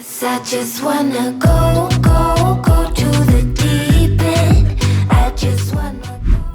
'Cause I just wanna go to the deep end. I just wanna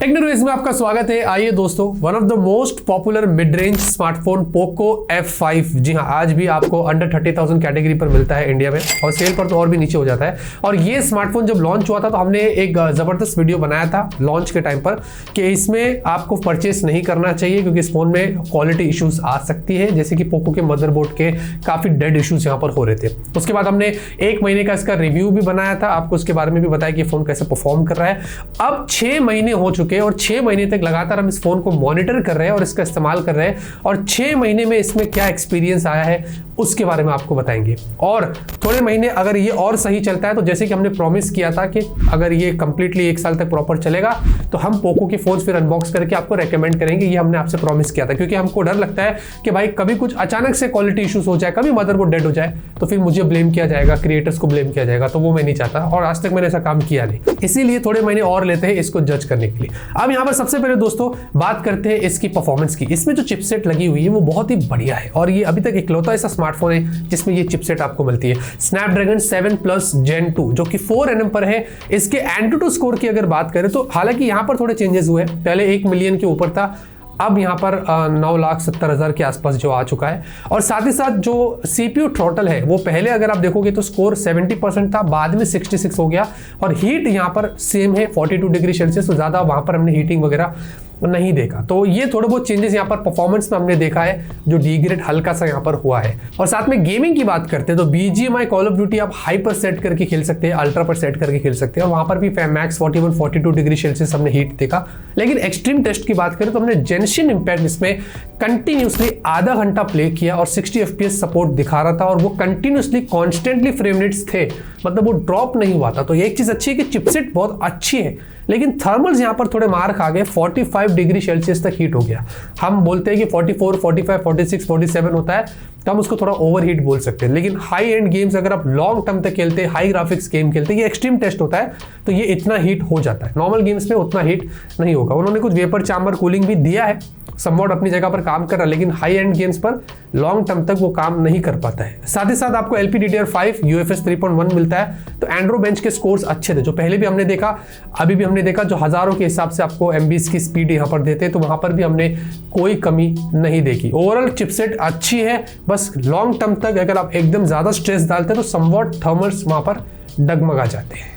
technology में आपका स्वागत है। आइए दोस्तों, one of the most popular mid range smartphone Poco F5, जी हाँ, आज भी आपको अंडर 30,000 कैटेगरी पर मिलता है इंडिया में, और सेल पर तो और भी नीचे हो जाता है। और ये स्मार्टफोन जब लॉन्च हुआ था तो हमने एक ज़बरदस्त वीडियो बनाया था लॉन्च के टाइम पर कि इसमें आपको परचेस नहीं करना चाहिए क्योंकि इस फोन में क्वालिटी इशूज़ आ सकती है, जैसे कि पोको के मदरबोर्ड के काफ़ी डेड इशूज़ यहाँ पर हो रहे थे। उसके बाद हमने 1 महीने का इसका रिव्यू भी बनाया था, आपको उसके बारे में भी बताया कि फ़ोन कैसे परफॉर्म कर रहा है। अब 6 महीने हो चुके हैं और 6 महीने तक लगातार हम इस फोन को मॉनिटर कर रहे हैं और इसका इस्तेमाल कर रहे हैं, और 6 महीने में इसमें क्या एक्सपीरियंस आया है उसके बारे में आपको बताएंगे। और थोड़े महीने अगर ये और सही चलता है तो जैसे कि हमने प्रॉमिस किया था कि अगर ये कंप्लीटली 1 साल तक प्रॉपर चलेगा तो हम पोको के फोन फिर अनबॉक्स करके आपको रेकमेंड करेंगे। ये हमने आपसे प्रॉमिस किया था क्योंकि हमको डर लगता है कि भाई कभी कुछ अचानक से क्वालिटी इशूज हो जाए, कभी मदरबोर्ड डेड हो जाए तो फिर मुझे ब्लेम किया जाएगा, क्रिएटर्स को ब्लेम किया जाएगा, तो वो मैं नहीं चाहता और आज तक मैंने ऐसा काम किया नहीं। इसीलिए थोड़े महीने और लेते हैं इसको जज करने के लिए। अब यहाँ पर सबसे पहले दोस्तों बात करते हैं इसकी परफॉर्मेंस की। इसमें जो चिपसेट लगी हुई है वो बहुत ही बढ़िया है और ये अभी तक इकलौता ऐसा स्मार्टफोन है जिसमें ये चिपसेट आपको मिलती है। स्नैपड्रैगन 7+ Gen 2 जो कि 4 nm पर है। इसके एंटूटू स्कोर की अगर बात करें तो हालांकि यहाँ पर थोड़े चेंजेस हुए, पहले 1 मिलियन के ऊपर था, अब यहाँ पर 9,70,000 के आसपास जो आ चुका है। और साथ ही साथ जो CPU थ्रॉटल है वो पहले अगर आप देखोगे तो स्कोर 70% था, बाद में 66 हो गया, और हीट यहाँ पर सेम है 42 डिग्री सेल्सियस, तो ज़्यादा वहाँ पर हमने हीटिंग वगैरह नहीं देखा। तो ये थोड़े बहुत चेंजेस यहाँ पर परफॉर्मेंस में हमने देखा है, जो डिग्रेड हल्का सा यहाँ पर हुआ है। और साथ में गेमिंग की बात करते हैं तो BGMI कॉल ऑफ ड्यूटी आप हाई पर सेट करके खेल सकते हैं, अल्ट्रा पर सेट करके खेल सकते हैं, और वहाँ पर भी मैक्स 41-42 डिग्री सेल्सियस हमने हीट देखा। लेकिन एक्सट्रीम टेस्ट की बात करें तो हमने जेनशिन इम्पैक्ट इसमें कंटिन्यूसली आधा घंटा प्ले किया और 60 FPS सपोर्ट दिखा रहा था, और वो कंटिन्यूसली कॉन्स्टेंटली फ्रेम रेट्स थे, मतलब वो ड्रॉप नहीं हुआ था। तो ये एक चीज़ अच्छी है कि चिपसेट बहुत अच्छी है, लेकिन थर्मल्स यहाँ पर थोड़े मार खा गए। 45 डिग्री सेल्सियस तक हीट हो गया। हम बोलते हैं कि 44, 45, 46, 47 होता है तो हम उसको थोड़ा ओवर हीट बोल सकते हैं, लेकिन हाई एंड गेम्स अगर आप लॉन्ग टर्म तक खेलते हैं, हाई ग्राफिक्स गेम खेलते हैं, ये एक्सट्रीम टेस्ट होता है तो ये इतना हीट हो जाता है। नॉर्मल गेम्स में उतना हीट नहीं होगा। उन्होंने कुछ वेपर चैम्बर कूलिंग भी दिया है, समवॉट अपनी जगह पर काम कर रहा है, लेकिन हाई एंड गेम्स पर लॉन्ग टर्म तक वो काम नहीं कर पाता है। साथ ही साथ आपको LPDDR5 UFS 3.1 मिलता है। तो एंड्रो बेंच के स्कोर्स अच्छे थे, जो पहले भी हमने देखा, अभी भी हमने देखा, जो हजारों के हिसाब से आपको MBs की स्पीड यहाँ पर देते, तो वहां पर भी हमने कोई कमी नहीं देखी। ओवरऑल चिपसेट अच्छी है, बस लॉन्ग टर्म तक अगर आप एकदम ज्यादा स्ट्रेस डालते हैं तो समवॉट थर्मल्स वहां पर डगमगा जाते हैं।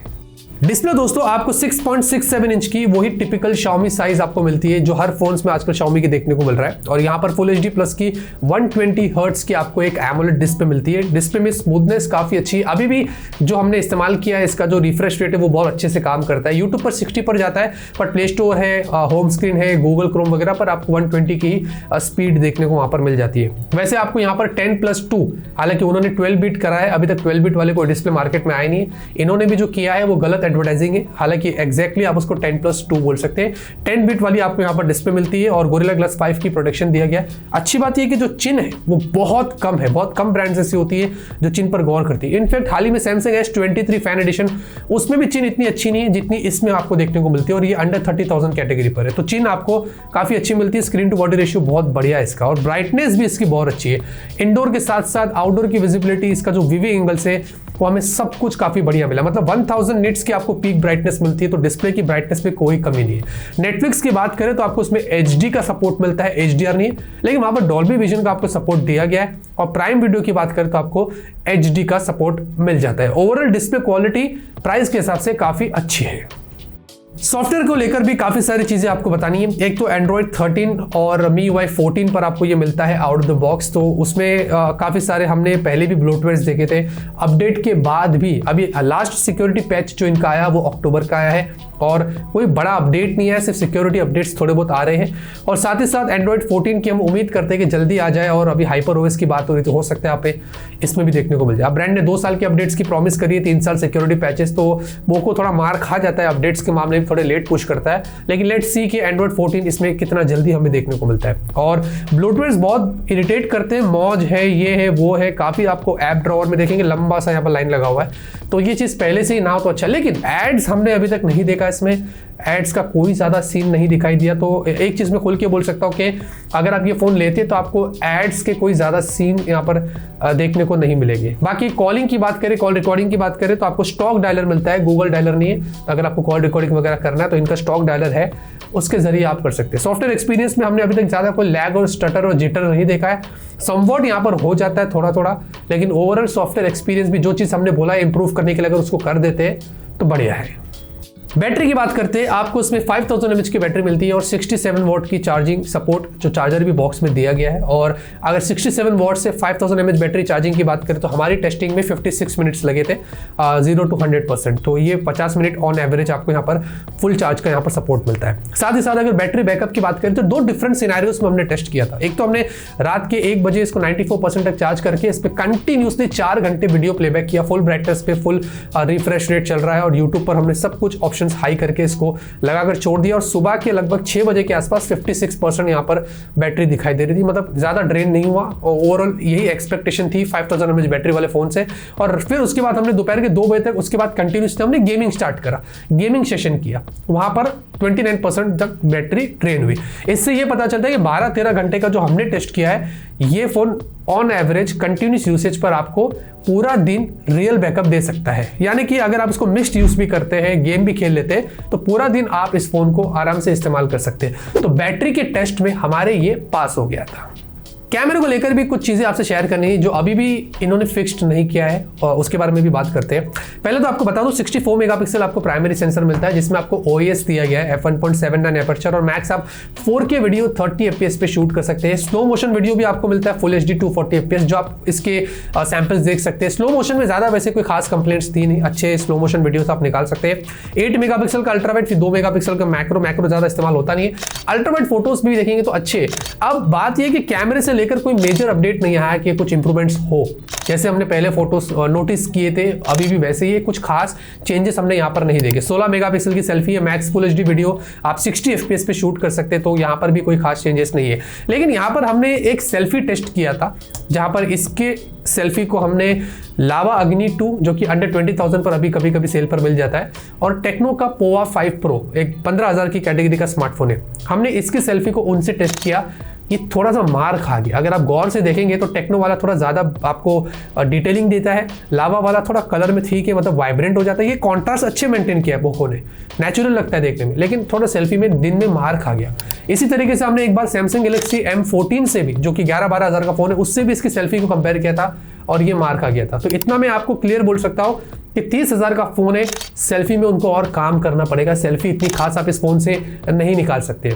डिस्प्ले दोस्तों आपको 6.67 इंच की वही टिपिकल Xiaomi साइज आपको मिलती है जो हर फोन्स में आजकल Xiaomi के देखने को मिल रहा है, और यहाँ पर फुल HD प्लस की 120 हर्ट्ज की आपको एक AMOLED डिस्प्ले मिलती है। डिस्प्ले में स्मूथनेस काफी अच्छी है। अभी भी जो हमने इस्तेमाल किया है इसका जो रिफ्रेश रेट है वो बहुत अच्छे से काम करता है। यूट्यूब पर 60 पर जाता है, बट प्ले स्टोर है, होम स्क्रीन है, गूगल क्रोम वगैरह पर आपको 120 की स्पीड देखने को वहां पर मिल जाती है। वैसे आपको यहाँ पर 10+2, हालांकि उन्होंने 12 बिट करा है, अभी तक 12 बिट वाले कोई डिस्प्ले मार्केट में आए नहीं है। इन्होंने भी जो किया है वो गलत एडवर्टाइजिंग है, हालांकि एग्जैक्टली आप उसको 10+2 बोल सकते हैं। 10 बिट वाली आपको यहाँ पर डिस्प्ले मिलती है और गोरिल्ला ग्लास 5 की प्रोटेक्शन दिया गया। अच्छी बात यह कि जो चिन है वो बहुत कम है, बहुत कम ब्रांड्स ऐसी होती है जो चिन पर गौर करती है। इनफैक्ट हाल ही में Samsung S23 फैन एडिशन, उसमें भी चिन इतनी अच्छी नहीं है जितनी इसमें आपको देखने को मिलती है, और ये अंडर 30,000 कैटेगरी पर है, तो चिन आपको काफी अच्छी मिलती है। स्क्रीन टू बॉडी रेशियो बहुत बढ़िया है इसका, और ब्राइटनेस भी इसकी बहुत अच्छी है। इंडोर के साथ साथ आउटडोर की विजिबिलिटी, इसका जो विविंग एंगल से वो हमें सब कुछ काफी बढ़िया मिला। मतलब 1000 निट्स की आपको पीक ब्राइटनेस मिलती है, तो डिस्प्ले की ब्राइटनेस में कोई कमी नहीं है। नेटफ्लिक्स की बात करें तो आपको उसमें HD का सपोर्ट मिलता है, HDR नहीं है, लेकिन वहां पर डॉल्बी विजन का आपको सपोर्ट दिया गया है। और प्राइम वीडियो की बात करें तो आपको HD का सपोर्ट मिल जाता है। ओवरऑल डिस्प्ले क्वालिटी प्राइस के हिसाब से काफी अच्छी है। सॉफ्टवेयर को लेकर भी काफी सारी चीजें आपको बतानी है। एक तो Android 13 और MIUI 14 पर आपको ये मिलता है आउट ऑफ द बॉक्स, तो उसमें काफी सारे हमने पहले भी ब्लोटवेयर्स देखे थे। अपडेट के बाद भी अभी लास्ट सिक्योरिटी पैच जो इनका आया वो अक्टूबर का आया है, और कोई बड़ा अपडेट नहीं है, सिर्फ सिक्योरिटी अपडेट्स थोड़े बहुत आ रहे हैं। और साथ ही साथ Android 14 की हम उम्मीद करते हैं कि जल्दी आ जाए, और अभी HyperOS की बात हो रही तो हो सकता है आप इसमें भी देखने को मिल जाए। ब्रांड ने 2 साल की अपडेट्स की प्रॉमिस करी है, 3 साल सिक्योरिटी पैचेस, तो वो थोड़ा मार खा जाता है अपडेट्स के मामले में, थोड़े लेट पुश करता है। लेकिन लेट्स सी कि Android 14 इसमें कितना जल्दी हमें देखने को मिलता है। और ब्लोटवेयर्स बहुत इरिटेट करते हैं, मौज है, ये है, वो है, काफी आपको ऐप ड्रॉवर में देखेंगे लंबा सा यहाँ पर लाइन लगा हुआ है, तो ये चीज पहले से ही ना हो तो अच्छा। लेकिन एड्स हमने अभी तक नहीं देखा इसमें। एड्स का कोई ज़्यादा सीन नहीं दिखाई दिया। तो एक चीज़ मैं खुल के बोल सकता हूँ कि अगर आप ये फ़ोन लेते तो आपको एड्स के कोई ज़्यादा सीन यहाँ पर देखने को नहीं मिलेंगे। बाकी कॉलिंग की बात करें, कॉल रिकॉर्डिंग की बात करें तो आपको स्टॉक डायलर मिलता है, गूगल डायलर नहीं है। अगर आपको कॉल रिकॉर्डिंग वगैरह करना है तो इनका स्टॉक डायलर है, उसके जरिए आप कर सकते हैं। सॉफ्टवेयर एक्सपीरियंस में हमने अभी तक ज़्यादा कोई लैग और स्टटर और जिटर नहीं देखा है। समवॉट यहाँ पर हो जाता है थोड़ा थोड़ा, लेकिन ओवरऑल सॉफ्टवेयर एक्सपीरियंस भी जो चीज़ हमने बोला है इंप्रूव करने के लिए, अगर उसको कर देते हैं तो बढ़िया है। बैटरी की बात करते हैं, आपको इसमें 5000 mAh की बैटरी मिलती है और 67 वॉट की चार्जिंग सपोर्ट, जो चार्जर भी बॉक्स में दिया गया है। और अगर 67 वॉट से 5000 mAh बैटरी चार्जिंग की बात करें तो हमारी टेस्टिंग में 56 मिनट्स लगे थे 0 to 100%। तो ये 50 मिनट ऑन एवरेज आपको यहाँ पर फुल चार्ज का यहाँ पर सपोर्ट मिलता है। साथ ही साथ अगर बैटरी बैकअप की बात करें तो 2 डिफरेंट सिनेरियोज में हमने टेस्ट किया था। एक तो हमने रात के 1 बजे इसको 94% तक चार्ज करके इस पर कंटिन्यूसली 4 घंटे वीडियो प्लेबैक किया, फुल ब्राइटनेस पे, फुल रिफ्रेश रेट चल रहा है और यूट्यूब पर हमने सब कुछ ऑप्शन हाई करके इसको लगाकर छोड़ दिया। और सुबह के लगभग 6 बजे के आसपास 56% यहाँ पर बैटरी दिखाई दे रही थी, मतलब ज्यादा ड्रेन नहीं हुआ। ओवरऑल यही एक्सपेक्टेशन थी 5000 mAh बैटरी वाले फोन से। और फिर उसके बाद हमने दोपहर के 2 बजे तक उसके बाद कंटिन्यूसली हमने गेमिंग स्टार्ट करा, गेमिंग सेशन किया, वहां पर 29% तक बैटरी ड्रेन हुई। इससे ये पता चलता है कि 12-13 घंटे का जो हमने टेस्ट किया है, ये phone on average continuous usage पर आपको पूरा दिन रियल बैकअप दे सकता है। यानी कि अगर आप इसको मिक्स्ड यूज भी करते हैं, गेम भी खेल लेते हैं, तो पूरा दिन आप इस फोन को आराम से इस्तेमाल कर सकते हैं। तो बैटरी के टेस्ट में हमारे ये पास हो गया था। कैमरे को लेकर भी कुछ चीज़ें आपसे शेयर करनी है जो अभी भी इन्होंने फिक्स्ड नहीं किया है, और उसके बारे में भी बात करते हैं। पहले तो आपको बता दूं 64 मेगापिक्सल आपको प्राइमरी सेंसर मिलता है, जिसमें आपको OIS दिया गया है, f1.79 एपर्चर और मैक्स आप 4K वीडियो 30 FPS पे शूट कर सकते हैं। स्लो मोशन वीडियो भी आपको मिलता है फुल HD 240 FPS, जो आप इसके सैंपल्स देख सकते हैं। स्लो मोशन में ज़्यादा वैसे कोई खास कंप्लेंट्स थी नहीं, अच्छे स्लो मोशन वीडियोस आप निकाल सकते हैं। 8 मेगापिक्सल का अल्ट्रावाइड, फिर 2 मेगापिक्सल का मैक्रो ज़्यादा इस्तेमाल होता नहीं है। अल्ट्रावाइड फोटोज भी देखेंगे तो अच्छे। अब बात यह कि कैमरे से लेकर कोई मेजर अपडेट नहीं आया कि कुछ इंप्रूवमेंट्स हो, जैसे हमने पहले फोटोज नोटिस किए थे, अभी भी वैसे ही कुछ खास चेंजेस हमने यहाँ पर नहीं देखे। 16 मेगापिक्सल की सेल्फी है, मैक्स फुल HD वीडियो आप 60 FPS पे शूट कर सकते हैं, तो यहाँ पर भी कोई खास चेंजेस नहीं है। लेकिन यहाँ पर हमने एक सेल्फी टेस्ट किया था, जहाँ पर इसके सेल्फी को हमने लावा अग्नि 2 जो कि अंडर 20,000 पर अभी कभी कभी सेल पर मिल जाता है, और टेक्नो का पोवा 5 प्रो एक 15,000 की कैटेगरी का स्मार्टफोन है, हमने इसकी सेल्फी को उनसे टेस्ट किया। ये थोड़ा सा मार खा गया। अगर आप गौर से देखेंगे तो टेक्नो वाला थोड़ा ज़्यादा आपको डिटेलिंग देता है, लावा वाला थोड़ा कलर में ठीक है, मतलब वाइब्रेंट हो जाता है। ये कॉन्ट्रास्ट अच्छे मेंटेन किया है पोको ने, नेचुरल लगता है देखने में, लेकिन थोड़ा सेल्फी में दिन में मार खा गया। इसी तरीके से हमने एक बार सैमसंग गैलेक्सी M14 से भी, जो कि 11-12 हज़ार का फोन है, उससे भी इसकी सेल्फी को कंपेयर किया था और ये मार खा गया था। तो इतना मैं आपको क्लियर बोल सकता हूँ कि 30,000 का फोन है, सेल्फी में उनको और काम करना पड़ेगा। सेल्फी इतनी खास आप इस फोन से नहीं निकाल सकते।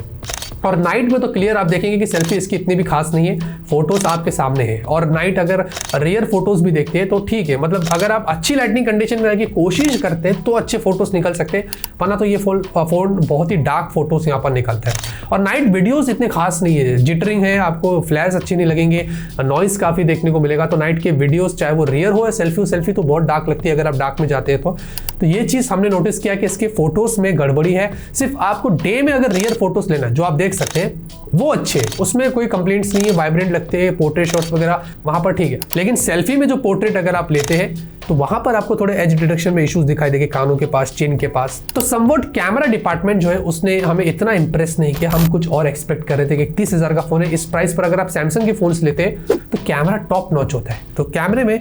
और नाइट में तो क्लियर आप देखेंगे कि सेल्फी इसकी इतनी भी खास नहीं है, फोटोज आपके सामने है। और नाइट अगर रियर फोटोज भी देखते हैं तो ठीक है, मतलब अगर आप अच्छी लाइटनिंग कंडीशन में रहने की कोशिश करते हैं तो अच्छे फोटोज निकल सकते हैं, वरना तो ये फोन बहुत ही डार्क फोटोज यहाँ पर निकलता है। और नाइट वीडियोज इतने खास नहीं है, जिटरिंग है, आपको फ्लैश अच्छी नहीं लगेंगे, नॉइस काफी देखने को मिलेगा। तो नाइट के वीडियोज चाहे वो रियर हो या सेल्फी तो बहुत डार्क लगती है अगर आप डार्क में जाते हैं तो ये चीज हमने नोटिस किया कि इसके फोटोज में गड़बड़ी है। सिर्फ आपको डे में अगर रियर फोटोज लेना जो आप देख सकते हैं वो अच्छे, उसमें कोई कंप्लेंट्स नहीं है, वाइब्रेंट लगते हैं, पोर्ट्रेट शॉट्स वगैरह वहां पर ठीक है। लेकिन सेल्फी में जो पोर्ट्रेट अगर आप लेते हैं तो वहां पर आपको थोड़े एज डिटेक्शन में इश्यूज दिखाई देंगे, कानों के पास, चिन के पास। तो समवट कैमरा डिपार्टमेंट जो है उसने हमें इतना इंप्रेस नहीं किया, हम कुछ और एक्सपेक्ट कर रहे थे कि 30,000 का फोन है, इस प्राइस पर अगर आप सैमसंग के फोन्स लेते हैं तो कैमरा टॉप नॉच होता है। तो कैमरे में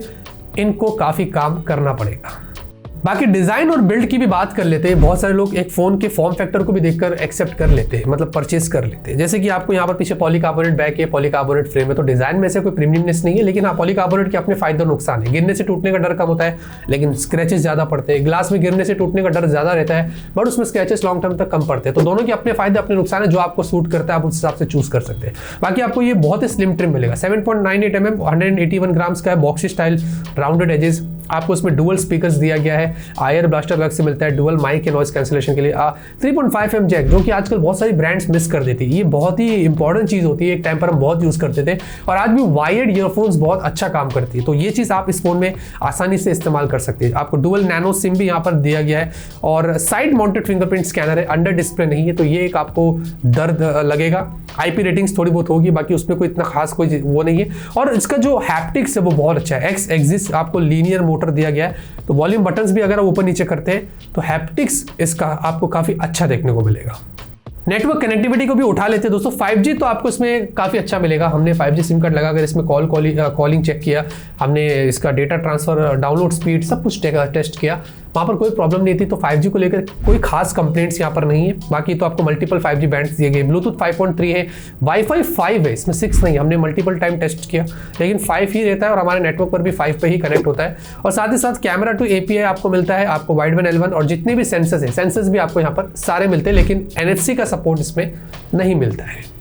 इनको काफी काम करना पड़ेगा। बाकी डिजाइन और बिल्ड की भी बात कर लेते हैं। बहुत सारे लोग एक फोन के फॉर्म फैक्टर को भी देखकर एक्सेप्ट कर लेते हैं, मतलब परचेज कर लेते हैं। जैसे कि आपको यहाँ पर पीछे पॉलीकार्बोनेट बैक है, पॉलीकार्बोनेट फ्रेम है, तो डिजाइन में से कोई प्रीमियमनेस नहीं है। लेकिन हाँ, पॉलीकार्बोनेट के अपने फायदे और नुकसान है। गिरने से टूटने का डर कम होता है, लेकिन स्क्रैचेस ज्यादा पड़ते हैं। ग्लास में गिरने से टूटने का डर ज्यादा रहता है, बट उसमें स्क्रैचेस लॉन्ग टर्म तक कम पड़ते हैं। तो दोनों के अपने फायदे अपने नुकसान है, जो आपको सूट करता है आप उस हिसाब से चूज कर सकते हैं। बाकी आपको ये बहुत ही स्लिम ट्रिम मिलेगा, 7.98 mm 181 ग्राम्स का है, बॉक्सी स्टाइल राउंडेड एजेस। आपको इसमें डुअल स्पीकर्स दिया गया है, आयर ब्लास्टर वर्क से मिलता है, डुअल माइक के नॉइस कैंसिलेशन के लिए 3.5mm जैक, जो कि आजकल बहुत सारी ब्रांड्स मिस कर देती है। ये बहुत ही इंपॉर्टेंट चीज होती है, एक टाइम पर हम बहुत यूज करते थे, और आज भी वायर्ड ईयरफोन्स बहुत अच्छा काम करती है। तो ये चीज आप इस फोन में आसानी से इस्तेमाल कर सकते हैं। आपको डुअल नैनो सिम भी यहाँ पर दिया गया है, और साइड माउंटेड फिंगरप्रिंट स्कैनर है, अंडर डिस्प्ले नहीं है, तो ये एक आपको दर्द लगेगा। IP रेटिंग्स थोड़ी बहुत होगी, बाकी उसमें कोई इतना खास कोई वो नहीं है। और इसका जो हैप्टिक्स है वो बहुत अच्छा है। एक्स एक्सिस आपको लीनियर मोटर दिया गया है, तो वॉल्यूम बटन्स भी अगर आप ऊपर नीचे करते हैं तो हैप्टिक्स इसका आपको काफ़ी अच्छा देखने को मिलेगा। नेटवर्क कनेक्टिविटी को भी उठा लेते हैं दोस्तों। 5G तो आपको इसमें काफ़ी अच्छा मिलेगा। हमने 5G सिम कार्ड लगाकर इसमें कॉलिंग चेक किया, हमने इसका डेटा ट्रांसफर, डाउनलोड स्पीड सब कुछ टेस्ट किया, वहाँ पर कोई प्रॉब्लम नहीं थी। तो 5G को लेकर कोई खास कंप्लेंट्स यहाँ पर नहीं है। बाकी तो आपको मल्टीपल 5G बैंड्स दिए गए, ब्लूटूथ 5.3 है, वाईफाई 5 है, इसमें 6 नहीं। हमने मल्टीपल टाइम टेस्ट किया लेकिन 5 ही रहता है और हमारे नेटवर्क पर भी 5 पे ही कनेक्ट होता है। और साथ ही साथ कैमरा टू API आपको मिलता है, आपको वाइड वन L1 और जितने भी सेंसर्स हैं, सेंसर्स भी आपको यहाँ पर सारे मिलते हैं, लेकिन NFC का सपोर्ट इसमें नहीं मिलता है।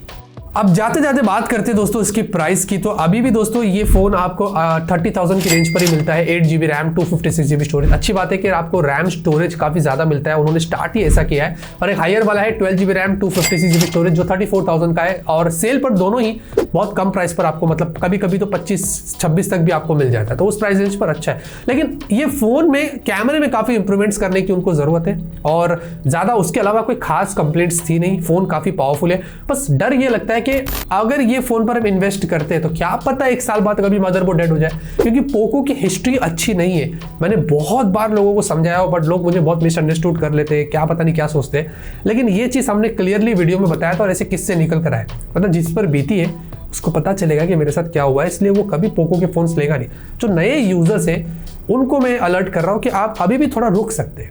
अब जाते जाते बात करते हैं दोस्तों इसकी प्राइस की। तो अभी भी दोस्तों ये फोन आपको 30,000 की रेंज पर ही मिलता है। 8GB RAM, 256GB storage. अच्छी बात है कि आपको रैम स्टोरेज काफी ज्यादा मिलता है, उन्होंने स्टार्ट ही ऐसा किया है। और एक हायर वाला है 12GB रैम, 256GB स्टोरेज, जो 34,000 का है। और सेल पर दोनों ही बहुत कम प्राइस पर आपको, मतलब कभी कभी तो 25-26 तक भी आपको मिल जाता है, तो उस प्राइस रेंज पर अच्छा है। लेकिन ये फोन में कैमरे में काफी इंप्रूवमेंट्स करने की उनको जरूरत है, और ज्यादा उसके अलावा कोई खास कंप्लेंट्स थी नहीं। फोन काफी पावरफुल है, बस डर ये लगता है कि अगर ये फोन पर हम इन्वेस्ट करते हैं तो क्या पता 1 साल बाद कभी मदरबोर्ड डेड हो जाए, क्योंकि पोको की हिस्ट्री अच्छी नहीं है। मैंने बहुत बार लोगों को समझाया हो, बट लोग मुझे बहुत मिसअंडरस्टूड कर लेते हैं, क्या पता नहीं क्या सोचते हैं। लेकिन ये चीज हमने क्लियरली वीडियो में बताया था, और ऐसे किससे निकल कर आए, मतलब जिस पर बीती है उसको पता चलेगा कि मेरे साथ क्या हुआ है। इसलिए वो कभी पोको के फोन्स लेगा नहीं। जो नए यूजर्स हैं उनको मैं अलर्ट कर रहा हूँ कि आप अभी भी थोड़ा रुक सकते हैं,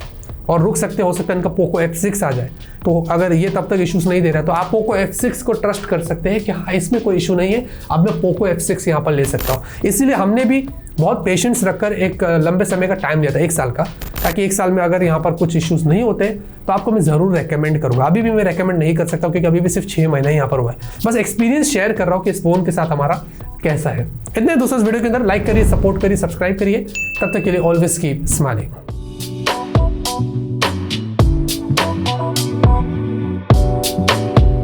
और रुक सकते हो सकता है इनका पोको F6 आ जाए। तो अगर ये तब तक इश्यूज नहीं दे रहा है तो आप पोको F6 को ट्रस्ट कर सकते हैं कि हाँ इसमें कोई इशू नहीं है, अब मैं पोको F6 यहाँ पर ले सकता हूँ। इसीलिए हमने भी बहुत पेशेंस रखकर एक लंबे समय का टाइम लिया था, 1 साल का, ताकि 1 साल में अगर यहाँ पर कुछ इश्यूज नहीं होते तो आपको मैं जरूर रेकमेंड करूँगा। अभी भी मैं रेकमेंड नहीं कर सकता क्योंकि अभी भी सिर्फ 6 महीना यहाँ पर हुआ है। बस एक्सपीरियंस शेयर कर रहा हूँ कि इस फोन के साथ हमारा कैसा है। इतने दोस्तों इस वीडियो के अंदर लाइक करिए, सपोर्ट करिए, सब्सक्राइब करिए। तब तक के लिए ऑलवेज कीप स्माइलिंग।